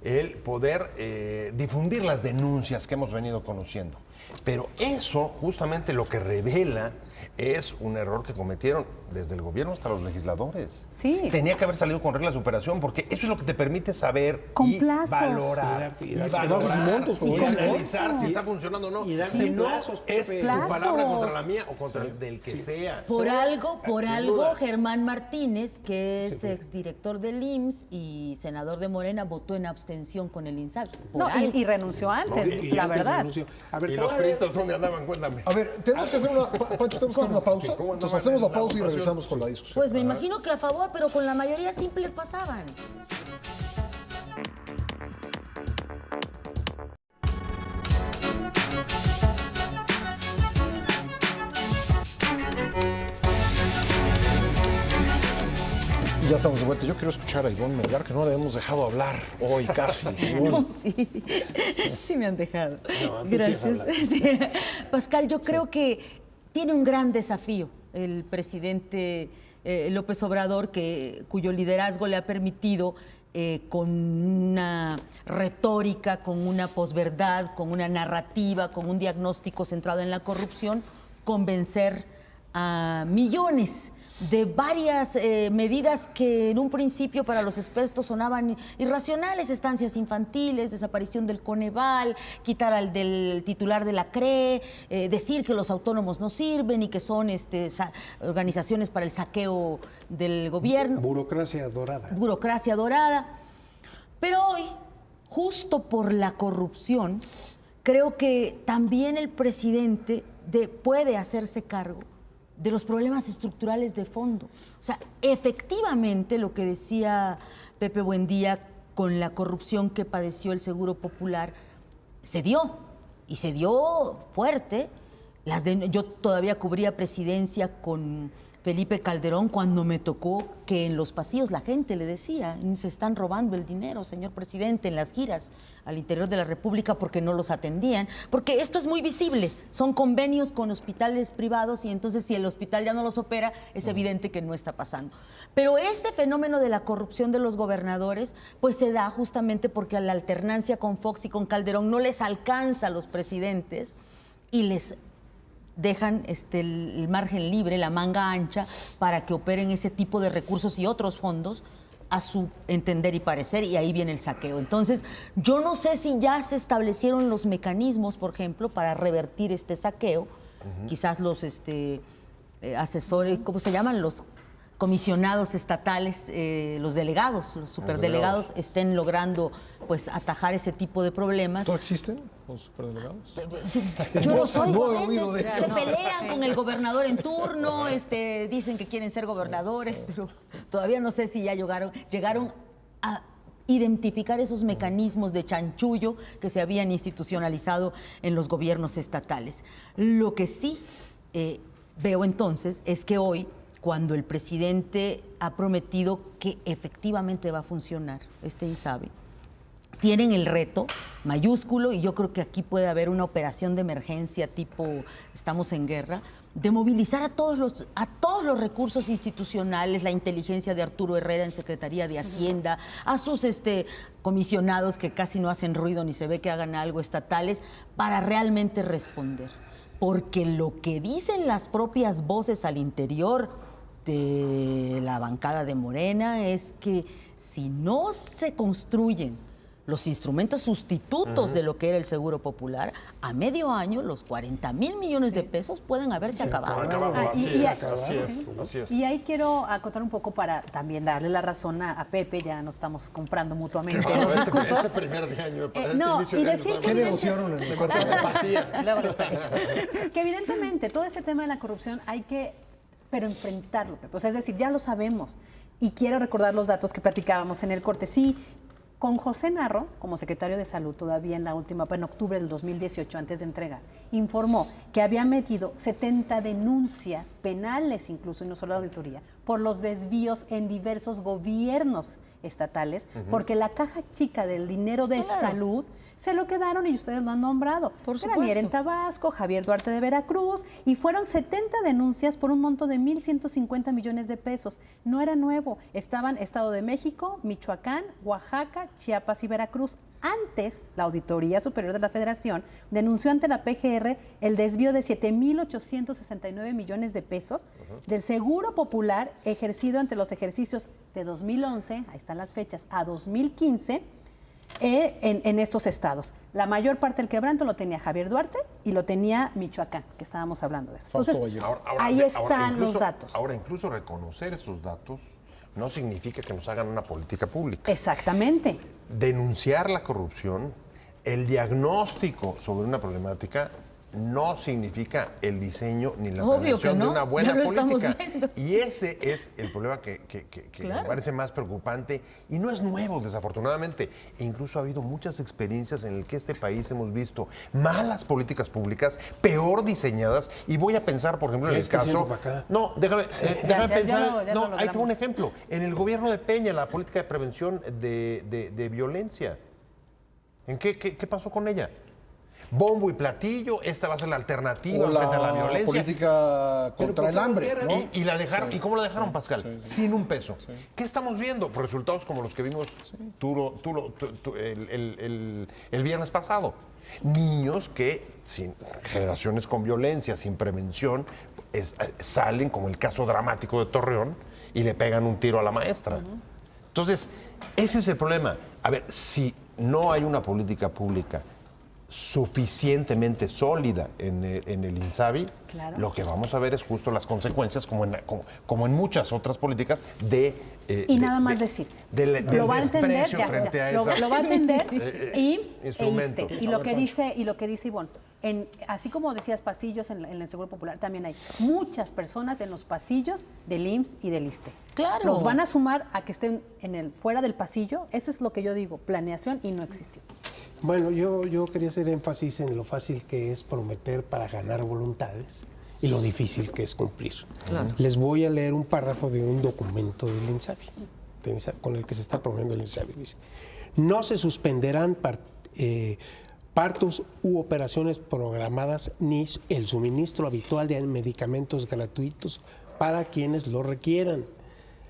El poder difundir las denuncias que hemos venido conociendo. Pero eso justamente lo que revela es un error que cometieron desde el gobierno hasta los legisladores. Sí. Tenía que haber salido con reglas de operación, porque eso es lo que te permite saber Con y plazos. valorar. Y Y dar- valorar, sus montos, como y dicen, ¿no? analizar si está funcionando o no. Y darse Si no, plazos, es Pepe. tu palabra Plazos. contra la mía o contra el del que sea. Por algo, sin duda. Germán Martínez, que es exdirector del IMSS y senador de Morena, votó en abstención con el INSABI. Por No, algo. y renunció antes, Y la antes verdad. renunció. A ver, Y te los voy a leer- priistas, ¿dónde andaban? Cuéntame. A ver, tenemos que hacer una, Pancho, tenemos que hacer una pausa. ¿Cómo Entonces andaban hacemos en la la pausa y votación? regresamos con la discusión. Pues me imagino que a favor, pero con la mayoría simple pasaban. Ya estamos de vuelta. Yo quiero escuchar a Ivonne Melgar, que no le hemos dejado hablar hoy casi. Ivonne. Sí me han dejado. No, tú sí has Gracias. hablado. Sí. Pascal, yo creo que tiene un gran desafío el presidente López Obrador, cuyo liderazgo le ha permitido con una retórica, con una posverdad, con una narrativa, con un diagnóstico centrado en la corrupción, convencer a millones de varias medidas que en un principio para los expertos sonaban irracionales: estancias infantiles, desaparición del Coneval, quitar al del titular de la CRE, decir que los autónomos no sirven y que son organizaciones para el saqueo del gobierno. Burocracia dorada. Burocracia dorada. Pero hoy, justo por la corrupción, creo que también el presidente puede hacerse cargo de los problemas estructurales de fondo. O sea, efectivamente lo que decía Pepe Buendía con la corrupción que padeció el Seguro Popular se dio, y se dio fuerte. Yo todavía cubría presidencia con Felipe Calderón cuando me tocó que en los pasillos la gente le decía: se están robando el dinero, señor presidente, en las giras al interior de la República, porque no los atendían. Porque esto es muy visible, son convenios con hospitales privados, y entonces si el hospital ya no los opera, es evidente que no está pasando. Pero este fenómeno de la corrupción de los gobernadores pues se da justamente porque a la alternancia con Fox y con Calderón no les alcanza a los presidentes y les dejan el margen libre, la manga ancha, para que operen ese tipo de recursos y otros fondos a su entender y parecer, y ahí viene el saqueo. Entonces, yo no sé si ya se establecieron los mecanismos, por ejemplo, para revertir este saqueo. Quizás los asesores, ¿cómo se llaman? Los comisionados estatales, los delegados, los superdelegados, estén logrando pues atajar ese tipo de problemas. ¿No existen los superdelegados? Yo no soy, No he a oído veces de se ellos. pelean con el gobernador en turno, dicen que quieren ser gobernadores, pero todavía no sé si ya llegaron a identificar esos mecanismos de chanchullo que se habían institucionalizado en los gobiernos estatales. Lo que sí veo entonces es que hoy, cuando el presidente ha prometido que efectivamente va a funcionar este INSABI, tienen el reto mayúsculo, y yo creo que aquí puede haber una operación de emergencia tipo estamos en guerra, de movilizar a todos los recursos institucionales, la inteligencia de Arturo Herrera en Secretaría de Hacienda, a sus comisionados que casi no hacen ruido ni se ve que hagan algo, estatales, para realmente responder. Porque lo que dicen las propias voces al interior de la bancada de Morena es que si no se construyen los instrumentos sustitutos de lo que era el Seguro Popular, a medio año los 40,000 millones de pesos pueden haberse acabado. Así es. Y ahí quiero acotar un poco para también darle la razón a Pepe, ya nos estamos comprando mutuamente Bueno, los discursos. este primer de año, para No, este inicio y de año, decir todavía ¿Qué que negociaron en el demasiada empatía. Luego les platico. Que evidentemente todo ese tema de la corrupción hay que, pero enfrentarlo, Pepe. O sea, es decir, ya lo sabemos. Y quiero recordar los datos que platicábamos en el corte. Sí, con José Narro, como secretario de Salud, todavía en octubre del 2018, antes de entregar, informó que había metido 70 denuncias penales, incluso, y no solo la auditoría, por los desvíos en diversos gobiernos estatales, porque la caja chica del dinero de salud se lo quedaron, y ustedes lo han nombrado. Por Granier supuesto. en Tabasco, Javier Duarte de Veracruz, y fueron 70 denuncias por un monto de 1,150 millones de pesos. No era nuevo, estaban Estado de México, Michoacán, Oaxaca, Chiapas y Veracruz. Antes, la Auditoría Superior de la Federación denunció ante la PGR el desvío de 7,869 millones de pesos del Seguro Popular ejercido entre los ejercicios de 2011, ahí están las fechas, a 2015, en estos estados. La mayor parte del quebranto lo tenía Javier Duarte y lo tenía Michoacán, que estábamos hablando de eso. Entonces, ahí están los datos. Ahora, incluso reconocer esos datos no significa que nos hagan una política pública. Exactamente. Denunciar la corrupción, el diagnóstico sobre una problemática, no significa el diseño ni la planeación de una buena política. Y ese es el problema que me parece más preocupante y no es nuevo, desafortunadamente. Incluso ha habido muchas experiencias en las que este país hemos visto malas políticas públicas, peor diseñadas, y voy a pensar, por ejemplo, en el caso... No, déjame pensar... Ahí tengo un ejemplo. En el gobierno de Peña, la política de prevención de violencia. ¿En qué pasó con ella? Bombo y platillo, esta va a ser la alternativa frente a la violencia. Política contra el hambre, ¿no? Y la dejaron, ¿y cómo la dejaron, Pascal? Sin un peso. ¿Qué estamos viendo? Pues resultados como los que vimos el viernes pasado. Niños que, sin generaciones con violencia, sin prevención, salen, como el caso dramático de Torreón, y le pegan un tiro a la maestra. Entonces, ese es el problema. A ver, si no hay una política pública suficientemente sólida en el INSABI, lo que vamos a ver es justo las consecuencias, como en muchas otras políticas, nada más decir, del desprecio frente a esas lo va a entender IMSS instrumentos. E ISSSTE. Y lo que dice Ivonne, así como decías pasillos en el Seguro Popular, también hay muchas personas en los pasillos del IMSS y del ISSSTE. Claro. Los van a sumar a que estén fuera del pasillo. Eso es lo que yo digo, planeación, y no existió. Bueno, yo quería hacer énfasis en lo fácil que es prometer para ganar voluntades y lo difícil que es cumplir. Claro. Les voy a leer un párrafo de un documento del INSABI, con el que se está promoviendo el INSABI. Dice: no se suspenderán partos u operaciones programadas ni el suministro habitual de medicamentos gratuitos para quienes lo requieran.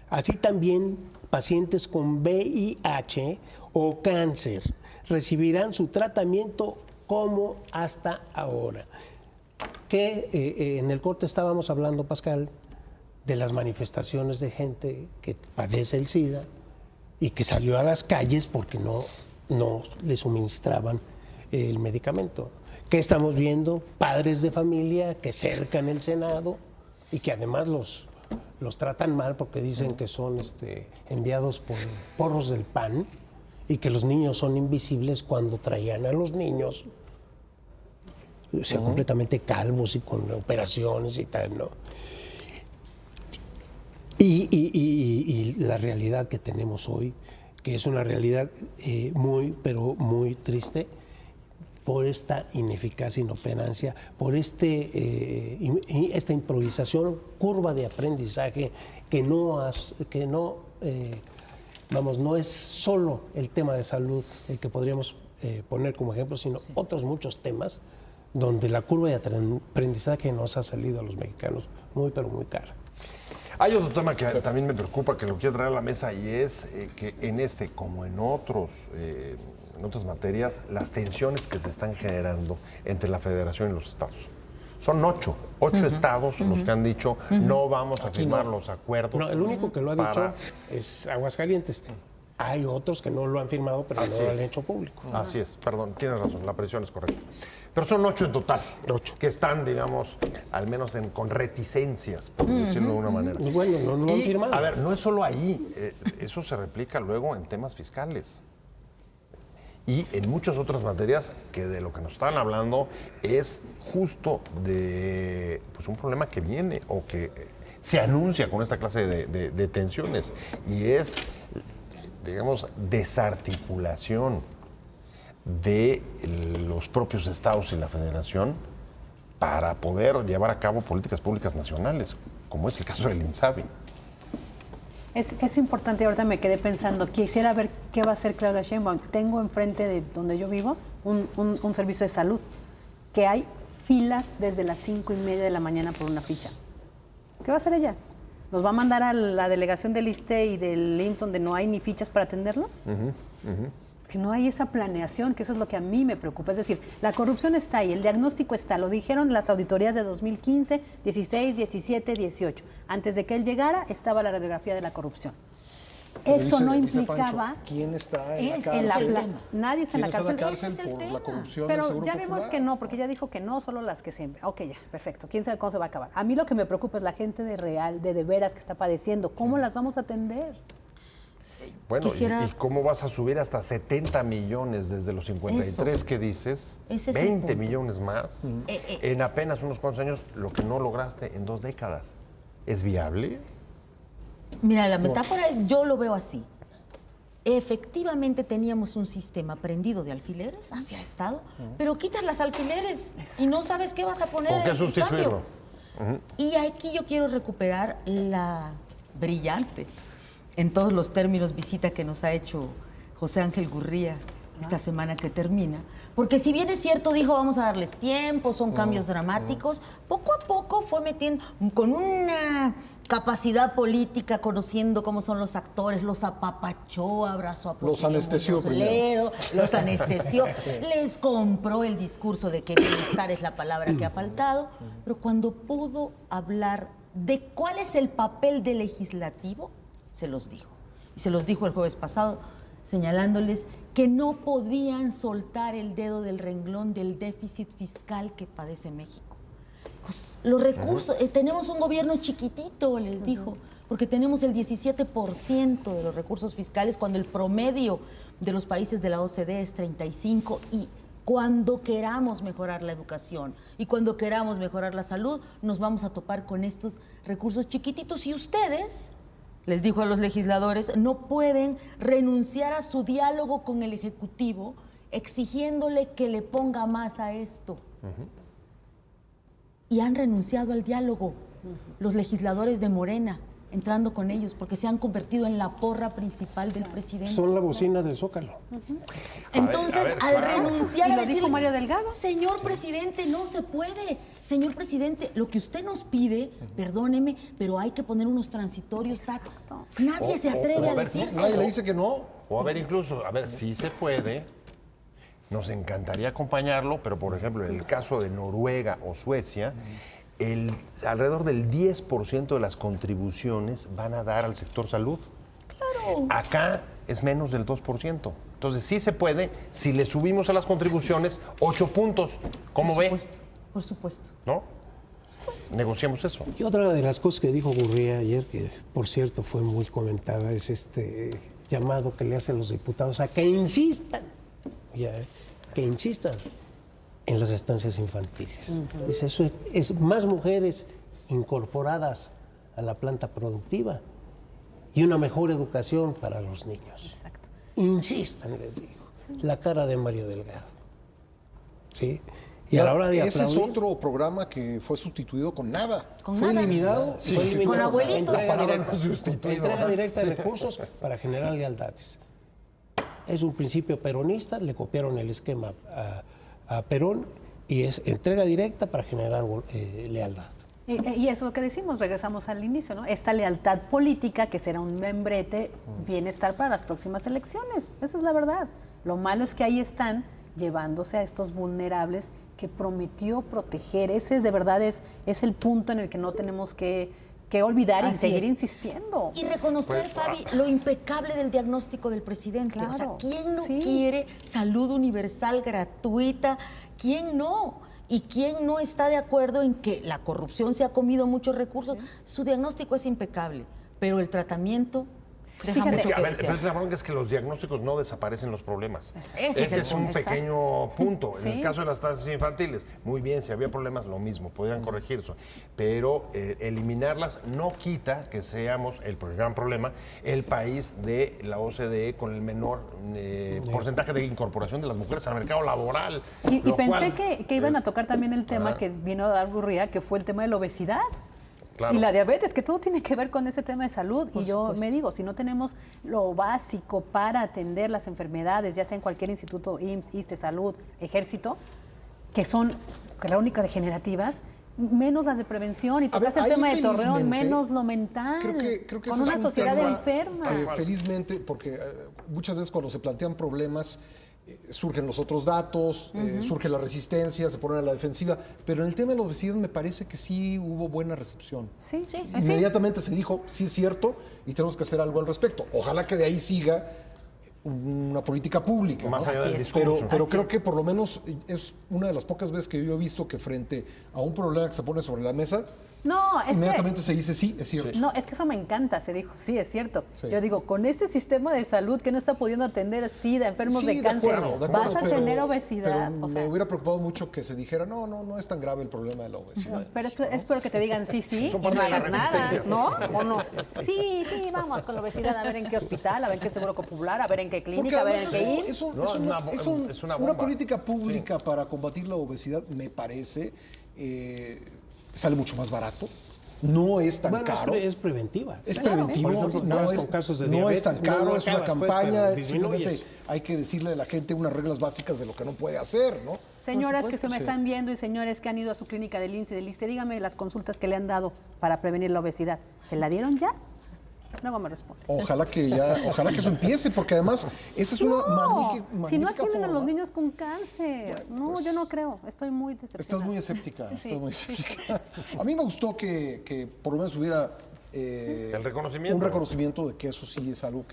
Así también pacientes con VIH o cáncer recibirán su tratamiento como hasta ahora. Que en el corte estábamos hablando, Pascal, de las manifestaciones de gente que padece el SIDA y que salió a las calles porque no le suministraban el medicamento. ¿Qué estamos viendo? Padres de familia que cercan el Senado y que además los tratan mal porque dicen que son enviados por porros del PAN, y que los niños son invisibles cuando traían a los niños, o sea, completamente calvos y con operaciones y tal, ¿no? Y la realidad que tenemos hoy, que es una realidad pero muy triste, por esta ineficacia, inoperancia, por esta improvisación, curva de aprendizaje que no es solo el tema de salud el que podríamos poner como ejemplo, sino otros muchos temas donde la curva de aprendizaje nos ha salido a los mexicanos muy, pero muy cara. Hay otro tema que también me preocupa, que lo quiero traer a la mesa, y es que como en otras materias, las tensiones que se están generando entre la Federación y los estados. Son ocho estados los que han dicho no vamos a firmar los acuerdos. No, el único que lo ha dicho es Aguascalientes. Hay otros que no lo han firmado, pero no lo han hecho público. Así es, perdón, tienes razón, la presión es correcta. Pero son 8 en total, que están, digamos, al menos con reticencias, por decirlo de una manera. Bueno, no lo han firmado. A ver, no es solo ahí, eso se replica luego en temas fiscales. Y en muchas otras materias que de lo que nos están hablando es justo de un problema que viene o que se anuncia con esta clase de tensiones. Y es, digamos, desarticulación de los propios estados y la federación para poder llevar a cabo políticas públicas nacionales, como es el caso del INSABI. Es importante, ahorita me quedé pensando, quisiera ver qué va a hacer Claudia Sheinbaum. Tengo enfrente de donde yo vivo un servicio de salud, que hay filas desde las 5:30 de la mañana por una ficha. ¿Qué va a hacer ella? ¿Nos va a mandar a la delegación del ISSSTE y del IMSS donde no hay ni fichas para atenderlos? Que no hay esa planeación, que eso es lo que a mí me preocupa. Es decir, la corrupción está ahí, el diagnóstico está, lo dijeron las auditorías de 2015, 16, 17, 18. Antes de que él llegara, estaba la radiografía de la corrupción. Pero Eso no dice implicaba... Pancho, ¿quién está en la Es cárcel? Nadie está en la ¿Quién cárcel. está en la cárcel Ese es el por tema. la corrupción del Pero Seguro ya vimos Popular? que no, porque ya dijo que no, solo las que siempre. Ok, ya, perfecto. ¿Quién sabe cómo se va a acabar? A mí lo que me preocupa es la gente de real, de veras que está padeciendo. ¿Cómo las vamos a atender? Bueno, Quisiera- ¿y cómo vas a subir hasta 70 millones desde los 53 Eso. que dices? Ese es el 20 punto. millones más en apenas unos cuantos años, lo que no lograste en 2 décadas. ¿Es viable? Mira, la metáfora yo lo veo así. Efectivamente teníamos un sistema prendido de alfileres, así ha estado, pero quitas las alfileres y no sabes qué vas a poner ¿Con qué en sustituirlo? cambio. Y aquí yo quiero recuperar la brillante, en todos los términos, visita que nos ha hecho José Ángel Gurría esta semana que termina. Porque si bien es cierto, dijo, vamos a darles tiempo, son cambios dramáticos, poco a poco fue metiendo, con una capacidad política, conociendo cómo son los actores, los apapachó, abrazó a Los anestesió primero. los anestesió, les compró el discurso de que bienestar es la palabra que ha faltado, pero cuando pudo hablar de cuál es el papel del legislativo, se los dijo. Y se los dijo el jueves pasado, señalándoles que no podían soltar el dedo del renglón del déficit fiscal que padece México. Pues, los recursos, tenemos un gobierno chiquitito, les dijo, porque tenemos el 17% de los recursos fiscales cuando el promedio de los países de la OCDE es 35%, y cuando queramos mejorar la educación y cuando queramos mejorar la salud, nos vamos a topar con estos recursos chiquititos, y ustedes, les dijo a los legisladores, no pueden renunciar a su diálogo con el Ejecutivo exigiéndole que le ponga más a esto. Y han renunciado al diálogo los legisladores de Morena, entrando con ellos, porque se han convertido en la porra principal del presidente. Son la bocina del Zócalo. Entonces, a ver, al claro. renunciar Y a lo dijo decirle, Mario Delgado. señor presidente, no se puede. Señor presidente, lo que usted nos pide, perdóneme, pero hay que poner unos transitorios. Nadie se atreve a ver, decirlo. Nadie le dice que no. O a ver, incluso, a ver, si se puede, nos encantaría acompañarlo, pero por ejemplo, en el caso de Noruega o Suecia, alrededor del 10% de las contribuciones van a dar al sector salud. Claro. Acá es menos del 2%. Entonces, sí se puede, si le subimos a las contribuciones 8 puntos. ¿Cómo ve? Por supuesto. ¿No? Negociamos eso. Y otra de las cosas que dijo Gurría ayer, que por cierto fue muy comentada, es este llamado que le hacen los diputados a que insistan, que insistan en las estancias infantiles. Dice, eso es más mujeres incorporadas a la planta productiva y una mejor educación para los niños. Exacto. Insistan, les digo. La cara de Mario Delgado. ¿Sí? Y a la hora de Ese es aplaudir, otro programa que fue sustituido con nada. Con fue nada. eliminado. Sí, Fue sí, eliminado. con abuelitos. La palabra directa, no sustituido. entrega ¿no? directa de recursos para generar lealtades. Es un principio peronista, le copiaron el esquema a Perón, y es entrega directa para generar lealtad. Y es lo que decimos, regresamos al inicio, ¿no? Esta lealtad política que será un membrete, bienestar para las próximas elecciones. Esa es la verdad. Lo malo es que ahí están llevándose a estos vulnerables que prometió proteger. Ese de verdad es el punto en el que no tenemos que olvidar y Así seguir es. insistiendo. Y reconocer, Fabi, lo impecable del diagnóstico del presidente. O sea, Claro, ¿quién no sí. quiere salud universal, gratuita? ¿Quién no? ¿Y quién no está de acuerdo en que la corrupción se ha comido muchos recursos? Su diagnóstico es impecable, pero el tratamiento deja Fíjate. mucho A que ver, pero desear. la bronca es que los diagnósticos no desaparecen los problemas. Ese es el es un punto. pequeño punto. En Sí. el caso de las estancias infantiles, muy bien, si había problemas, lo mismo, podrían corregirse. Pero eliminarlas no quita que seamos, el gran problema, el país de la OCDE con el menor porcentaje de incorporación de las mujeres al mercado laboral. Y lo pensé cual que iban a es- tocar también el tema Ah. que vino a dar Gurría, que fue el tema de la obesidad. Claro. Y la diabetes, que todo tiene que ver con ese tema de salud. Por y yo supuesto. me digo, si no tenemos lo básico para atender las enfermedades, ya sea en cualquier instituto, IMSS, ISSSTE, Salud, Ejército, que son la única degenerativas, menos las de prevención y A ver, tocas el ahí tema de Torreón, felizmente, menos lo mental. Creo que con ese una es un sociedad tema enferma. que felizmente, porque muchas veces cuando se plantean problemas surgen los otros datos, surge la resistencia, se ponen a la defensiva, pero en el tema de la obesidad me parece que sí hubo buena recepción. Sí, sí. Inmediatamente se dijo, sí es cierto, y tenemos que hacer algo al respecto. Ojalá que de ahí siga una política pública. Más ¿no? allá del Así es. discurso. Pero Así creo es. que por lo menos es una de las pocas veces que yo he visto que frente a un problema que se pone sobre la mesa, No, es inmediatamente se dice, sí, es cierto. No, es que eso me encanta, se dijo, sí, es cierto. Sí. Yo digo, con este sistema de salud que no está pudiendo atender SIDA, enfermos Sí, de cáncer, acuerdo, vas a pero- tener obesidad. pero o sea, me hubiera preocupado mucho que se dijera, no es tan grave el problema de la obesidad. pero espero que te digan sí, sí, Son y parte no de las hagas nada, resistencias. ¿no? ¿O no? Sí, vamos con la obesidad, a ver en qué hospital, a ver en qué seguro popular, a ver en qué Porque clínica, a ver además en qué ir. es una una bomba. política pública para combatir la obesidad, me parece, sale mucho más barato, no es tan Bueno, caro. es preventiva. Es Claro. preventivo, Por ejemplo, no, acabas es, con casos de no es diabetes, tan caro, no es una acabas, pues, campaña, pero disminuyes. simplemente hay que decirle a la gente unas reglas básicas de lo que no puede hacer, ¿no? Señoras que supuesto, se me sí. están viendo y señores que han ido a su clínica del IMSS y del ISSSTE, dígame las consultas que le han dado para prevenir la obesidad. ¿Se la dieron ya? Luego me responde. Ojalá que eso empiece, porque además esa es una magnífica Si no magnífica atienden a los forma. niños con cáncer. No, yo no creo. Estoy muy decepcionada. Estás muy escéptica, Sí, estás muy sí. escéptica. A mí me gustó que por lo menos hubiera El reconocimiento. un reconocimiento de que eso sí es algo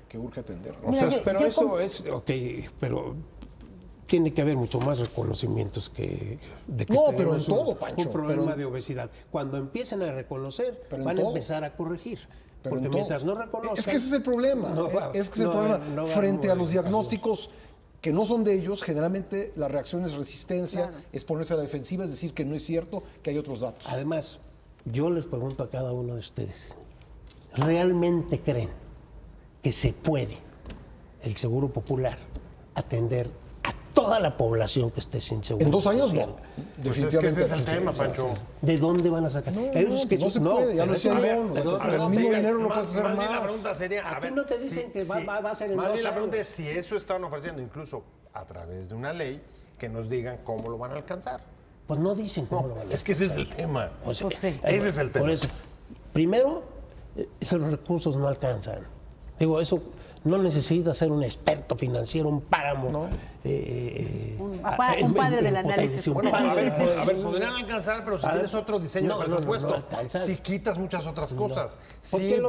que urge atender, ¿no? O sea, Mira, pero yo eso com- es, ok, pero tiene que haber mucho más reconocimientos de que No, pero tenemos en todo, Pancho, un problema pero- de obesidad. Cuando empiecen a reconocer, Pero en van a todo. empezar a corregir. Pero Porque en todo. mientras no reconozcan... Es que ese es el problema. no va- es que es el no- problema. no va Frente a los modificación. diagnósticos que no son de ellos, generalmente la reacción es resistencia, es ponerse a la defensiva, es decir que no es cierto, que hay otros datos. Además, yo les pregunto a cada uno de ustedes, ¿realmente creen que se puede el Seguro Popular atender a toda la población que esté sin seguro En 2 años social? no. Pues es que ese es el tema, Pancho. ¿De dónde van a sacar? No se no, puede, ya pero lo decía eso- Ivonne, o sea, perdón, con perdón, el mismo diga, dinero no más- puedes hacer más bien más. La pregunta sería, ¿A ti no te dicen que va a ser en más 2 bien la pregunta años? es si eso están ofreciendo, incluso a través de una ley, que nos digan cómo lo van a alcanzar. Pues no dicen cómo lo van a Es que ese es el tema. O sea, Pues sí. Ese es el tema. Por eso, primero, esos recursos no alcanzan. Digo, eso no necesita ser un experto financiero, un páramo. Un padre del análisis. Un Bueno, padre. a ver, podrían alcanzar, pero si A ver, tienes otro diseño no, de no, no, presupuesto, no alcanzan. si quitas muchas otras cosas. Porque si-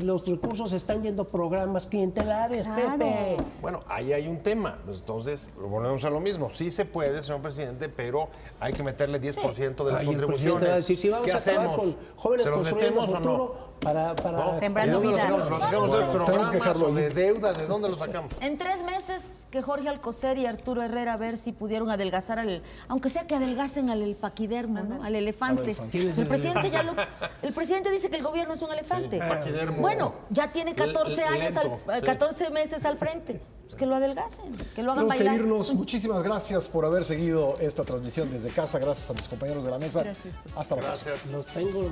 los recursos están yendo a programas clientelares, Claro. Pepe. Bueno, ahí hay un tema. Pues entonces, volvemos a lo mismo. Sí se puede, señor presidente, pero hay que meterle 10% de las Ay, el presidente contribuciones. va a decir, si vamos ¿Qué a acabar hacemos? con jóvenes ¿Se los construyendo metemos o futuro no? para ¿No? Sembrando ¿De dónde vida. los sacamos de los Tenemos que programas dejarlo o de ahí. deuda? ¿De dónde los sacamos? En 3 meses que Jorge Alcocer y Arturo Herrera a ver si pudieron adelgazar aunque sea que adelgacen al paquidermo, ¿no? Al elefante. El presidente dice que el gobierno es un elefante. paquidermo. Bueno, ya tiene 14 años, lento, sí. 14 meses al frente. Pues que lo adelgacen, que lo hagan Tenemos que bailar. irnos. Muchísimas gracias por haber seguido esta transmisión desde casa. Gracias a mis compañeros de la mesa. Gracias. Hasta la próxima. Gracias. los tengo